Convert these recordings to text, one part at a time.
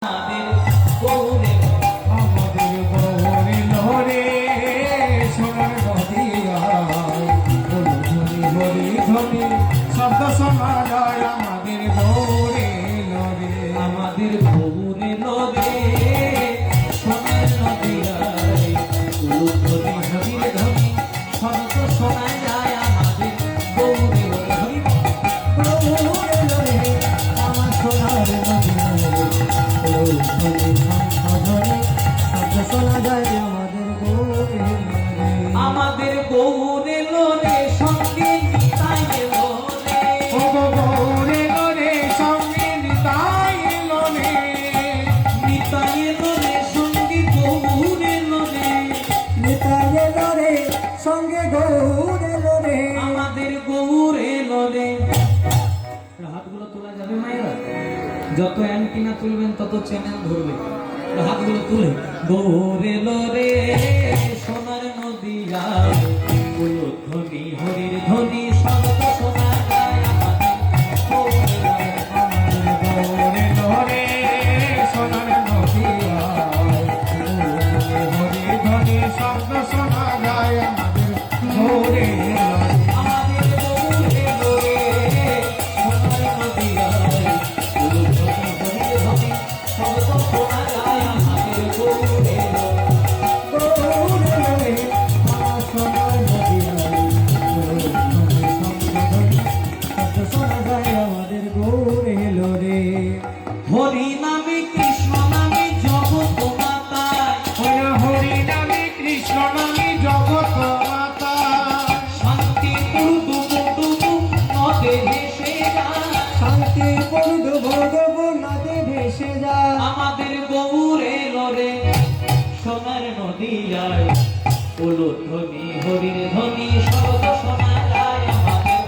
শব্দ শোনা যায় আমাদের গৌরে লরে, আমাদের গৌরে লরে সোনার নদীয়ায় ধ্বনি হরির ধ্বনি শব্দ শোনা যায় আমাদের গৌরে লরে। গৌরে লরে আমার সোনার নদীয়ায় ধ্বনি শব্দ শোনা যায় আমাদের গৌরে লরে। আমাদের গৌরে লরে সঙ্গে নিতাই লরে, গৌরে লরে সঙ্গে নিতাই লরে, নিতাই লরে সঙ্গে গৌরে লরে, নিতাই লরে সঙ্গে গৌরে লরে। আমাদের গৌরে লরে। হাতগুলো তোলা যাবে মায়েরা? যত অ্যান্টিনা তুলবেন তত চ্যানেল ধরবে। হাতগুলো তুলে গৌরে লরে সোনার নদীয়ায় ধ্বনি হরির ধ্বনি শব্দ শোনা যায় আমাদের গৌরে লরে। গৌরে লরে সোনার নদীয়ায় হরি ধ্বনি শব্দ শোনা যায় আমাদের গৌরে লরে। আমাদের গৌরে লরে সোনার নদীয়ায় ধ্বনি হরির ধ্বনি শব্দ শোনা যায় আমাদের গৌরে লরে। গৌরে লরে আমার সোনার নদীয়ায় শব্দ শোনা যায় আমাদের গৌরে লরে। হরি নামে কৃষ্ণ নামে জগৎ মাতায়, হরি নামে কৃষ্ণ নামে জগৎ মাতা, শান্তি পুরু ডুবু নদে ভেসে যায়। শান্তি পড়ব ভগব নদে ভেসে যায়। আমাদের গৌরে লরে সোনার নদীয়ায় ধ্বনি হরির ধ্বনি শব্দ শোনা যায় আমাদের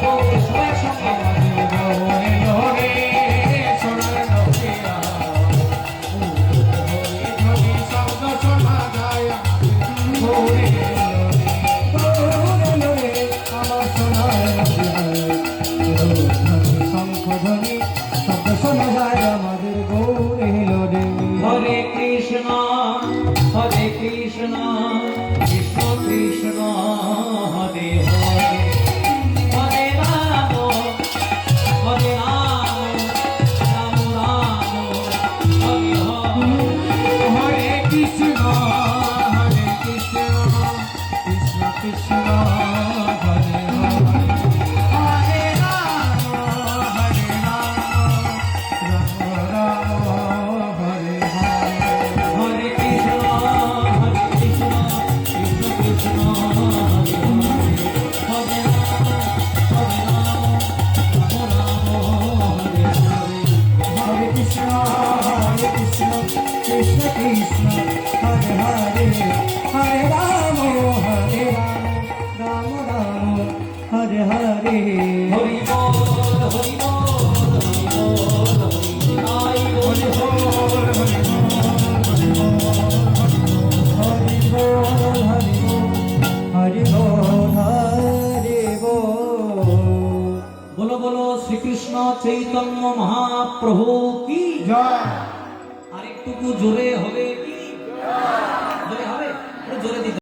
গৌরে। সবাই সঙ্গে গৌরে লরে সোনার নদীয়ায় হরি ধ্বনি শব্দ শোনা যায় গৌরে লরে। গৌরে লরে আমার সোনার নদীয়ায় ধ্বনি শঙ্খ ধ্বনি শব্দ শোনা যায় আমাদের গৌরে লরে। হরে কৃষ্ণ কৃষ্ণ কৃষ্ণ হরে হরে, হরে রাম রাম রাম হরে হরে। হরে কৃষ্ণ কৃষ্ণ কৃষ্ণ হরে হরে, হরে রাম রাম রাম হরে হরে। হরে কৃষ্ণ কৃষ্ণ কৃষ্ণ হরে হরে, হরে রাম হরে হরে। হরে কৃষ্ণ কৃষ্ণ কৃষ্ণ হরে হরে, হরে রাম রাম রাম হরে হরে। হরি বল হরি বল হরি বল হরি বল হরি বল হরি বল হরি বল। बोलो बोलो श्री कृष्ण चैतन्य महाप्रभु की জয়। আর একটুকু জোরে হবে কি? জোরে হবে? একটু জোরে দিতে